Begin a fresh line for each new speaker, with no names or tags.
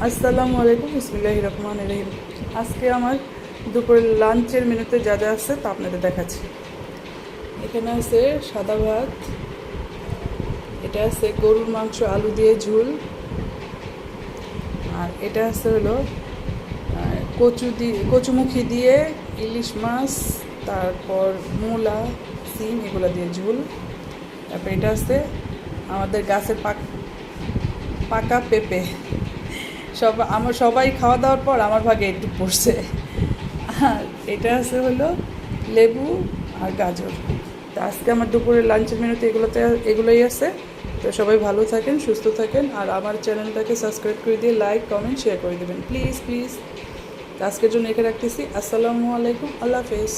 আসসালামু আলাইকুম, বিসমিল্লাহির রহমানির রহিম। আজকে আমার দুপুরের লাঞ্চের মেনুতে যা যা আছে তা আপনাদের দেখাচ্ছি। এখানে আছে সাদা ভাত, এটা আছে গরুর মাংস আলু দিয়ে ঝোল, আর এটা আছে হলো কচুমুখী দিয়ে ইলিশ মাছ, তারপর মূলা, সিম এগুলো দিয়ে ঝোল। তারপর এটা আছে আমাদের গাছের পাকা পেঁপে। সবাই খাওয়া দাওয়ার পর আমার ভাগে একটু পড়ছে। আর এটা আছে হলো লেবু আর গাজর। তো আজকে আমার দুপুরের লাঞ্চের মেনুতে এগুলোই আছে। তো সবাই ভালো থাকেন, সুস্থ থাকেন, আর আমার চ্যানেলটাকে সাবস্ক্রাইব করে দিয়ে লাইক কমেন্ট শেয়ার করে দেবেন প্লিজ প্লিজ। আজকের জন্য এখানে রাখতেছি। আসসালামু আলাইকুম, আল্লাহ হাফেজ।